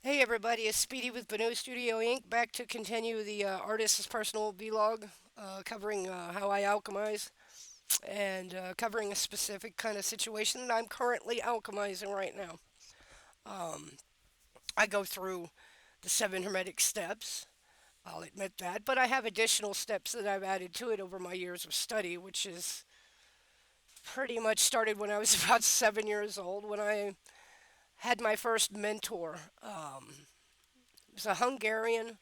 Hey everybody, it's Speedy with Beno Studio Inc. Back to continue the artist's personal vlog, covering how I alchemize and covering a specific kind of situation that I'm currently alchemizing right now. I go through the seven hermetic steps, I'll admit that, but I have additional steps that I've added to it over my years of study, which is pretty much started when I was about 7 years old when I had my first mentor. He was a Hungarian.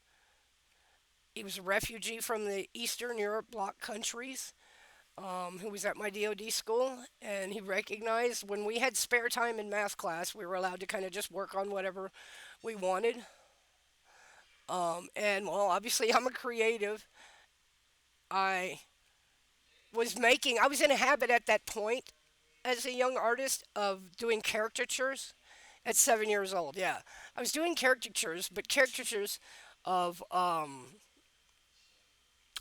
He was a refugee from the Eastern Europe bloc countries who was at my DoD school, and he recognized when we had spare time in math class, we were allowed to kind of just work on whatever we wanted. And well, obviously, I'm a creative. I I was in a habit at that point as a young artist of doing caricatures at 7 years old. Yeah, I was doing caricatures, but caricatures of an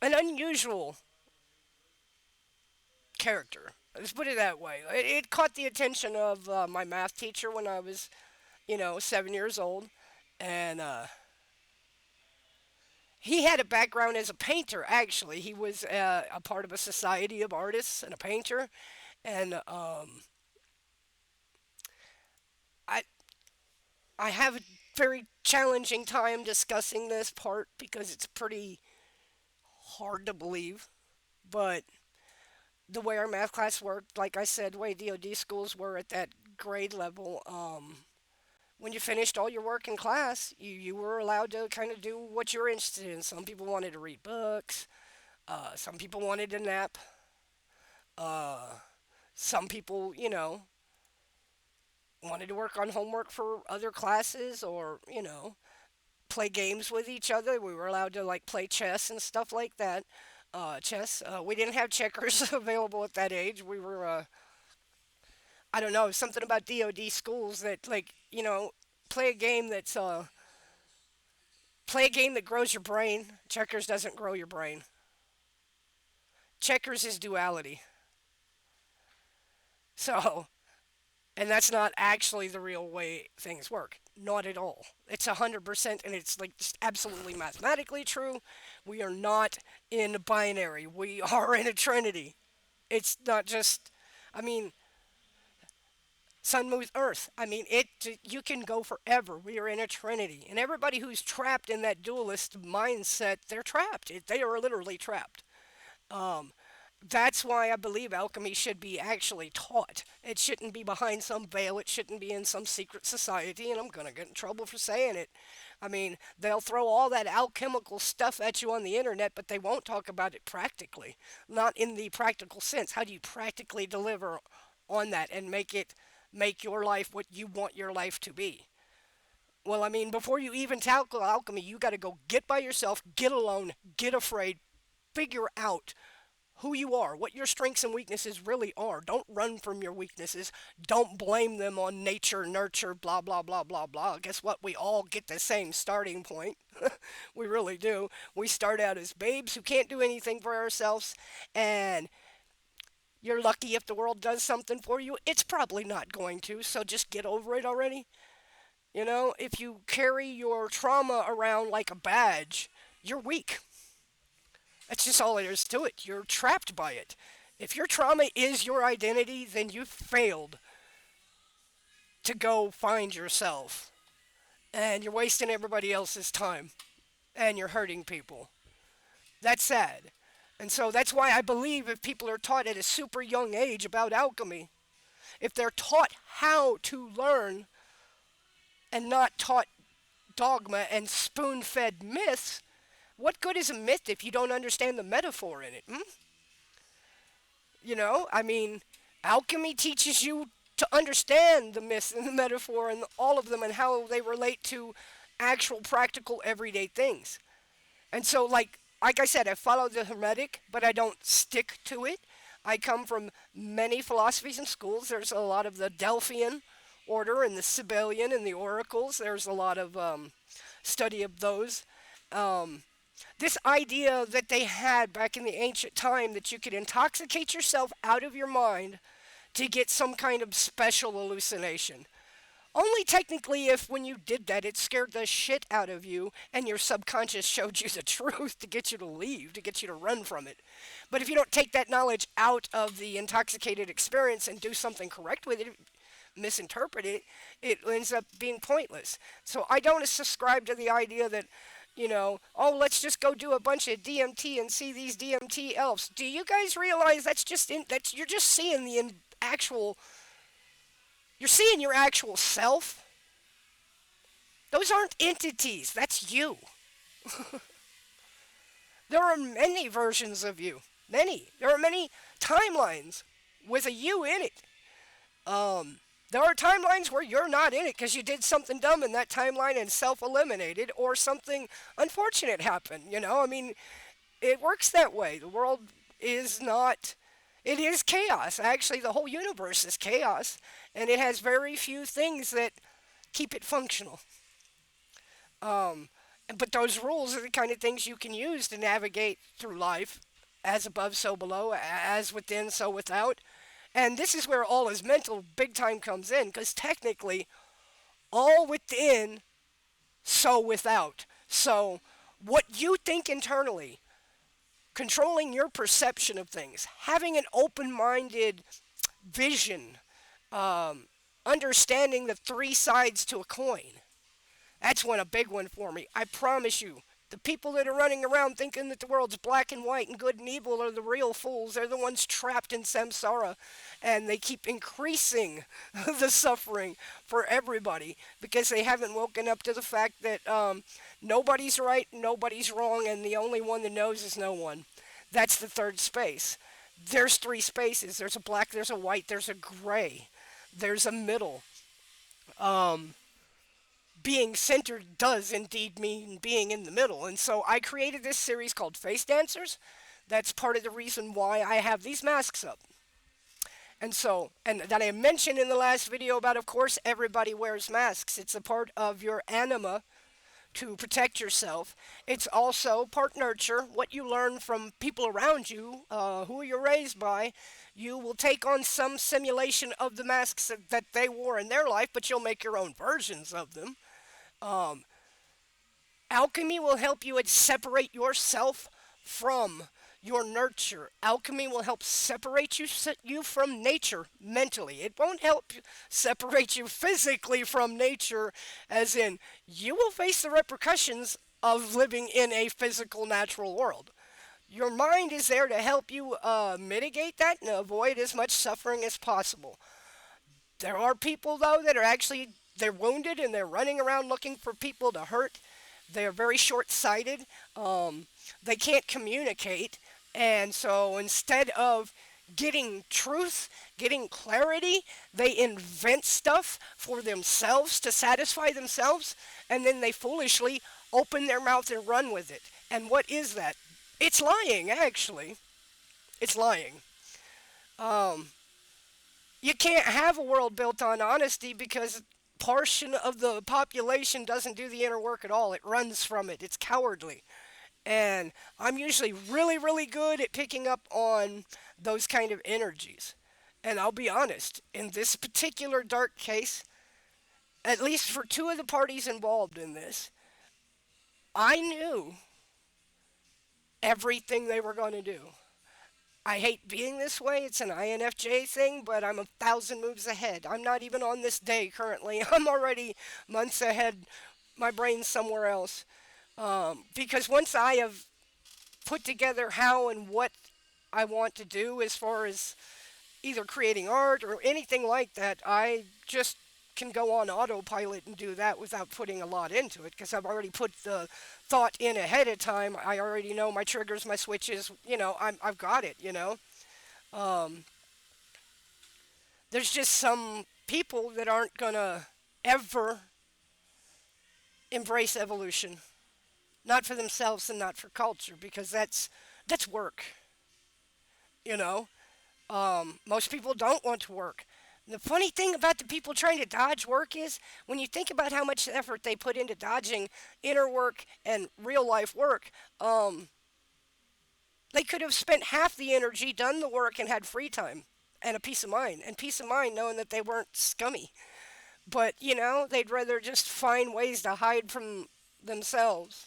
unusual character. Let's put it that way. It caught the attention of my math teacher when I was, 7 years old, and he had a background as a painter. Actually, he was a part of a society of artists and a painter, and I I have a very challenging time discussing this part because it's pretty hard to believe, but the way our math class worked, like I said, the way DoD schools were at that grade level, when you finished all your work in class, you were allowed to kind of do what you were interested in. Some people wanted to read books, some people wanted to nap, some people, wanted to work on homework for other classes or, play games with each other. We were allowed to like play chess and stuff like that. Chess. We didn't have checkers available at that age. We were I don't know, something about DoD schools that like, play a game that's play a game that grows your brain. Checkers doesn't grow your brain. Checkers is duality. So, and that's not actually the real way things work. Not at all. It's 100% and it's like just absolutely mathematically true. We are not in binary. We are in a trinity. It's not just I mean, sun, moon, earth. I mean, it. You can go forever. We are in a trinity, and everybody who's trapped in that dualist mindset, they're trapped. They are literally trapped. Um, that's why I believe alchemy should be actually taught. It shouldn't be behind some veil. It shouldn't be in some secret society, and I'm gonna get in trouble for saying it. I mean, they'll throw all that alchemical stuff at you on the internet, but they won't talk about it practically. Not in the practical sense. How do you practically deliver on that and make your life what you want your life to be? Well, I mean, before you even tackle alchemy, you got to go get by yourself, get alone, get afraid, figure out who you are, what your strengths and weaknesses really are. Don't run from your weaknesses. Don't blame them on nature, nurture, blah, blah, blah, blah, blah. Guess what? We all get the same starting point. We really do. We start out as babes who can't do anything for ourselves, and you're lucky if the world does something for you. It's probably not going to, so just get over it already. If you carry your trauma around like a badge, you're weak. That's just all there is to it. You're trapped by it. If your trauma is your identity, then you've failed to go find yourself. And you're wasting everybody else's time. And you're hurting people. That's sad. And so that's why I believe if people are taught at a super young age about alchemy, if they're taught how to learn and not taught dogma and spoon fed myths, what good is a myth if you don't understand the metaphor in it? I mean, alchemy teaches you to understand the myths and the metaphor and all of them and how they relate to actual practical everyday things. And so, like I said, I follow the Hermetic, but I don't stick to it. I come from many philosophies and schools. There's a lot of the Delphian order and the Sibyllian and the oracles. There's a lot of study of those. Um, this idea that they had back in the ancient time that you could intoxicate yourself out of your mind to get some kind of special hallucination. Only technically if when you did that it scared the shit out of you and your subconscious showed you the truth to get you to leave, to get you to run from it. But if you don't take that knowledge out of the intoxicated experience and do something correct with it, misinterpret it, it ends up being pointless. So I don't subscribe to the idea that, oh, let's just go do a bunch of DMT and see these DMT elves. Do you guys realize that's you're just seeing actual you're seeing your actual self? Those aren't entities. That's you. There are many versions of you. Many. There are many timelines with a you in it. Um, there are timelines where you're not in it because you did something dumb in that timeline and self-eliminated, or something unfortunate happened. I mean, it works that way. The world is not. It is chaos. Actually, the whole universe is chaos, and it has very few things that keep it functional. Um, but those rules are the kind of things you can use to navigate through life, as above, so below, as within, so without. And this is where all is mental big time comes in, because technically, all within, so without. So, what you think internally, controlling your perception of things, having an open minded vision, um, understanding the three sides to a coin. That's a big one for me. I promise you. The people that are running around thinking that the world's black and white and good and evil are the real fools. They're the ones trapped in samsara. And they keep increasing the suffering for everybody because they haven't woken up to the fact that nobody's right, nobody's wrong, and the only one that knows is no one. That's the third space. There's three spaces. There's a black, there's a white, there's a gray. There's a middle. Um, Being centered does indeed mean being in the middle. And so I created this series called Face Dancers. That's part of the reason why I have these masks up. And that I mentioned in the last video about, of course, everybody wears masks. It's a part of your anima to protect yourself. It's also part nurture, what you learn from people around you, who you're raised by. You will take on some simulation of the masks that they wore in their life, but you'll make your own versions of them. Um, Alchemy will help you separate yourself from your nurture. Alchemy will help separate you from nature mentally. It won't help separate you physically from nature, as in, you will face the repercussions of living in a physical, natural world. Your mind is there to help you mitigate that and avoid as much suffering as possible. There are people, though, that are actually they're wounded and they're running around looking for people to hurt. They're very short-sighted. They can't communicate, and so instead of getting truth, getting clarity, they invent stuff for themselves to satisfy themselves, and then they foolishly open their mouth and run with it. And what is that? It's lying, actually. It's lying. Um, you can't have a world built on honesty because portion of the population doesn't do the inner work at all. It runs from it. It's cowardly. And I'm usually really, really good at picking up on those kind of energies. And I'll be honest, in this particular dark case, at least for two of the parties involved in this, I knew everything they were going to do. I hate being this way. It's an INFJ thing, but I'm a thousand moves ahead. I'm not even on this day currently. I'm already months ahead. My brain's somewhere else. Because once I have put together how and what I want to do as far as either creating art or anything like that, I just can go on autopilot and do that without putting a lot into it because I've already put the thought in ahead of time. I already know my triggers, my switches. I've got it. Um, there's just some people that aren't gonna ever embrace evolution, not for themselves and not for culture, because that's work. You know, most people don't want to work. The funny thing about the people trying to dodge work is when you think about how much effort they put into dodging inner work and real life work, they could have spent half the energy, done the work, and had free time and a peace of mind. And peace of mind knowing that they weren't scummy. But, they'd rather just find ways to hide from themselves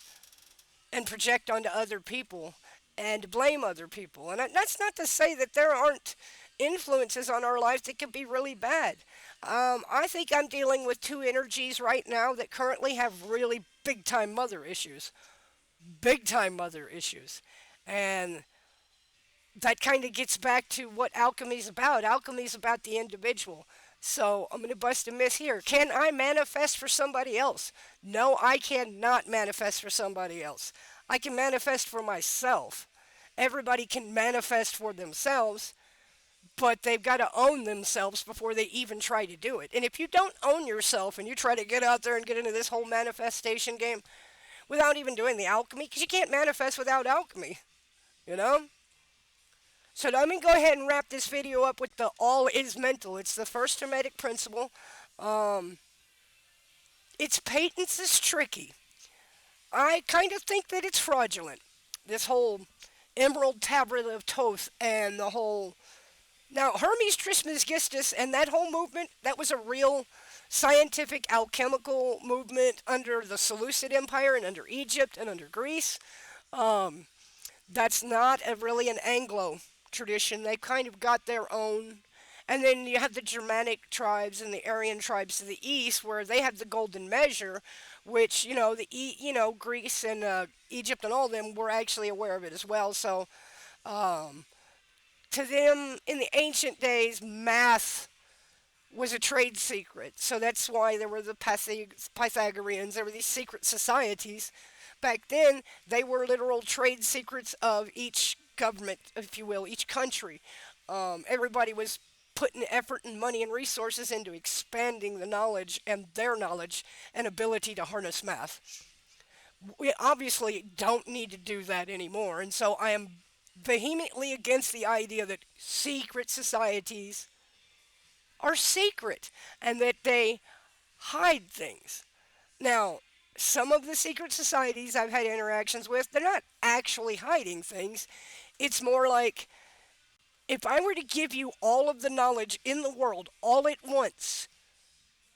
and project onto other people and blame other people. And that's not to say that there aren't influences on our lives that can be really bad. I think I'm dealing with two energies right now that currently have really big time mother issues. Big time mother issues. And that kind of gets back to what alchemy's about. Alchemy's about the individual. So I'm going to bust a myth here. Can I manifest for somebody else? No, I cannot manifest for somebody else. I can manifest for myself. Everybody can manifest for themselves, but they've got to own themselves before they even try to do it. And if you don't own yourself and you try to get out there and get into this whole manifestation game without even doing the alchemy, because you can't manifest without alchemy, you know? So let me go ahead and wrap this video up with the all is mental. It's the first hermetic principle. Um, its patents is tricky. I kind of think that it's fraudulent. This whole Emerald Tablet of Thoth and the whole now Hermes Trismegistus and that whole movement, that was a real scientific alchemical movement under the Seleucid Empire and under Egypt and under Greece. Um, that's not really an Anglo tradition. They kind of got their own. And then you have the Germanic tribes and the Aryan tribes to the east, where they have the golden measure, which Greece and Egypt and all of them were actually aware of it as well. So um, to them, in the ancient days, math was a trade secret. So that's why there were the Pythagoreans. There were these secret societies. Back then, they were literal trade secrets of each government, if you will, each country. Everybody was putting effort and money and resources into expanding the knowledge and their knowledge and ability to harness math. We obviously don't need to do that anymore, and so I am vehemently against the idea that secret societies are secret and that they hide things. Now, some of the secret societies I've had interactions with, they're not actually hiding things. It's more like if I were to give you all of the knowledge in the world all at once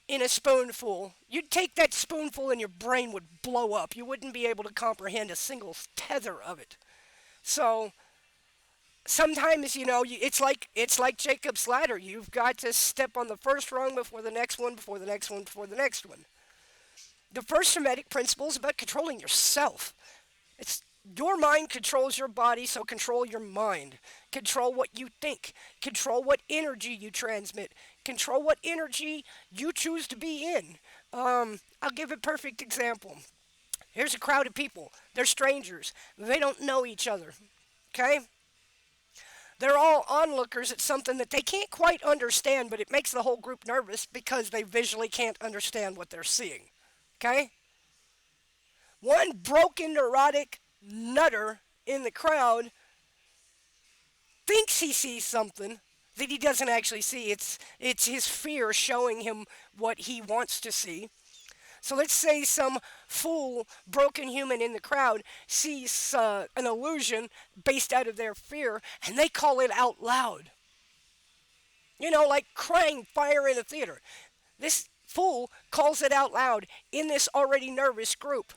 in a spoonful, you'd take that spoonful and your brain would blow up. You wouldn't be able to comprehend a single tether of it. So sometimes it's like Jacob's ladder. You've got to step on the first rung before the next one, before the next one, before the next one. The first Hermetic principle is about controlling yourself. It's your mind controls your body, so control your mind. Control what you think. Control what energy you transmit. Control what energy you choose to be in. I'll give a perfect example. Here's a crowd of people. They're strangers. They don't know each other. Okay? They're all onlookers at something that they can't quite understand, but it makes the whole group nervous because they visually can't understand what they're seeing. Okay? One broken, neurotic nutter in the crowd thinks he sees something that he doesn't actually see. It's his fear showing him what he wants to see. So let's say some fool, broken human in the crowd sees an illusion based out of their fear, and they call it out loud. Like crying fire in a theater. This fool calls it out loud in this already nervous group,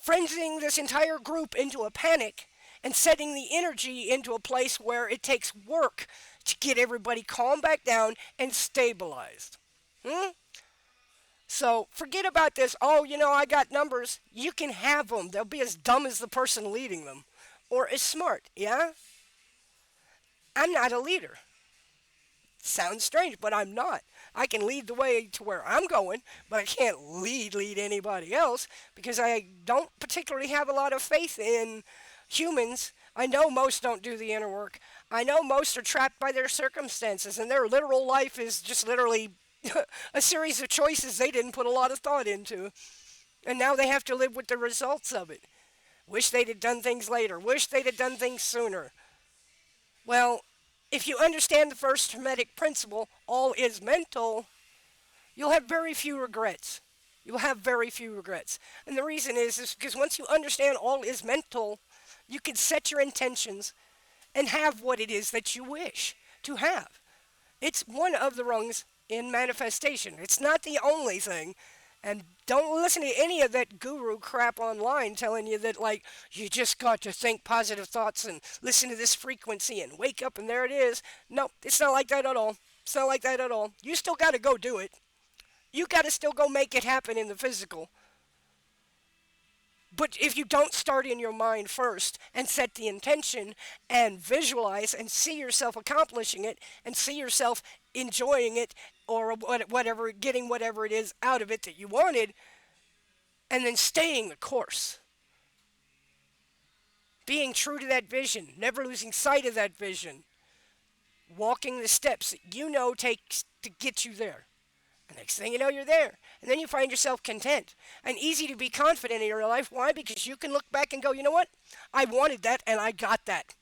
frenzying this entire group into a panic and setting the energy into a place where it takes work to get everybody calmed back down and stabilized. Hmm? So forget about this. Oh, I got numbers. You can have them. They'll be as dumb as the person leading them or as smart. Yeah? I'm not a leader. Sounds strange, but I'm not. I can lead the way to where I'm going, but I can't lead anybody else because I don't particularly have a lot of faith in humans. I know most don't do the inner work. I know most are trapped by their circumstances, and their literal life is just literally a series of choices they didn't put a lot of thought into. And now they have to live with the results of it. Wish they'd have done things later. Wish they'd have done things sooner. Well, if you understand the first Hermetic principle, all is mental, you'll have very few regrets. You'll have very few regrets. And the reason is because once you understand all is mental, you can set your intentions and have what it is that you wish to have. It's one of the rungs in manifestation. It's not the only thing. And don't listen to any of that guru crap online telling you that, like, you just got to think positive thoughts and listen to this frequency and wake up and there it is. No, it's not like that at all. It's not like that at all. You still got to go do it. You got to still go make it happen in the physical. But if you don't start in your mind first and set the intention and visualize and see yourself accomplishing it and see yourself enjoying it or whatever, getting whatever it is out of it that you wanted, and then staying the course, being true to that vision, never losing sight of that vision, walking the steps that you know takes to get you there. The next thing you know, you're there. And then you find yourself content and easy to be confident in your life. Why? Because you can look back and go, you know what? I wanted that and I got that.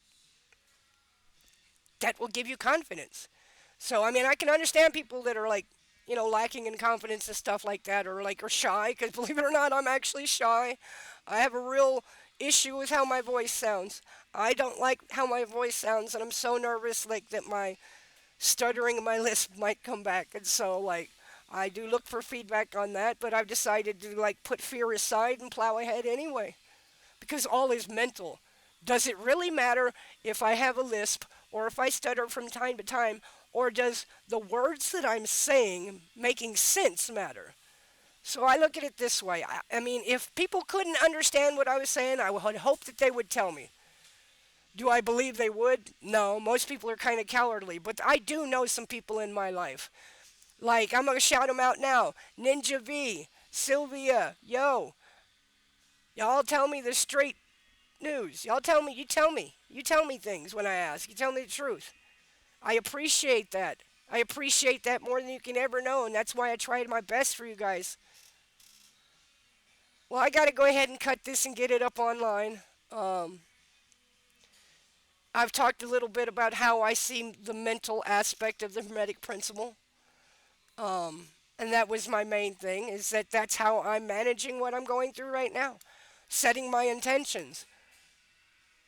That will give you confidence. So, I mean, I can understand people that are like, lacking in confidence and stuff like that, or like, are shy, because believe it or not, I'm actually shy. I have a real issue with how my voice sounds. I don't like how my voice sounds, and I'm so nervous, like, that my stuttering and my lisp might come back. And so, like, I do look for feedback on that, but I've decided to, like, put fear aside and plow ahead anyway, because all is mental. Does it really matter if I have a lisp or if I stutter from time to time, or does the words that I'm saying making sense matter? So I look at it this way. I mean, if people couldn't understand what I was saying, I would hope that they would tell me. Do I believe they would? No, most people are kind of cowardly, but I do know some people in my life. Like, I'm going to shout them out now. Ninja V, Sylvia, yo, y'all tell me the straight news. Y'all tell me, you tell me. You tell me things when I ask. You tell me the truth. I appreciate that. I appreciate that more than you can ever know, and that's why I tried my best for you guys. Well, I got to go ahead and cut this and get it up online. Um, I've talked a little bit about how I see the mental aspect of the Hermetic principle. Um, and that was my main thing, is that that's how I'm managing what I'm going through right now. Setting my intentions,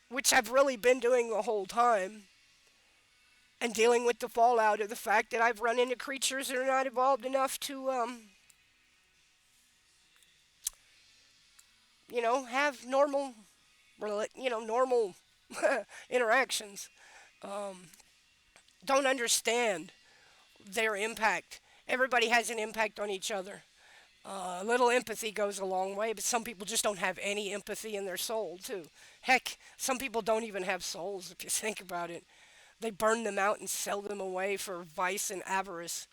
which I've really been doing the whole time, and dealing with the fallout of the fact that I've run into creatures that are not evolved enough to, have normal, normal interactions. Um, don't understand their impact. Everybody has an impact on each other. A little empathy goes a long way, but some people just don't have any empathy in their soul, too. Heck, some people don't even have souls, if you think about it. They burn them out and sell them away for vice and avarice.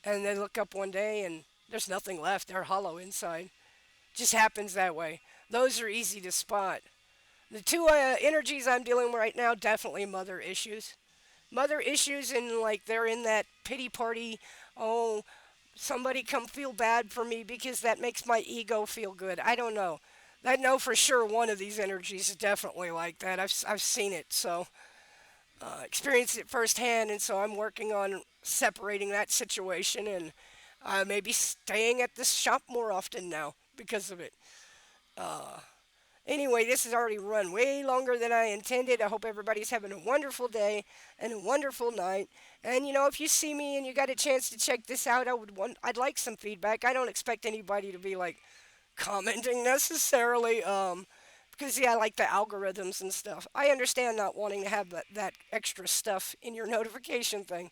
And they look up one day and there's nothing left. They're hollow inside. Just happens that way. Those are easy to spot. The two energies I'm dealing with right now, definitely mother issues. Mother issues, and like they're in that pity party. Oh, somebody come feel bad for me because that makes my ego feel good. I don't know. I know for sure one of these energies is definitely like that. I've seen it, so experienced it firsthand, and so I'm working on separating that situation and maybe staying at this shop more often now because of it. Uh, Anyway, this has already run way longer than I intended. I hope everybody's having a wonderful day and a wonderful night. And if you see me and you got a chance to check this out, I'd like some feedback. I don't expect anybody to be like commenting necessarily, because yeah, I like the algorithms and stuff. I understand not wanting to have that extra stuff in your notification thing.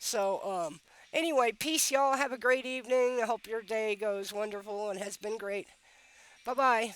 So, anyway, peace, y'all. Have a great evening. I hope your day goes wonderful and has been great. Bye bye.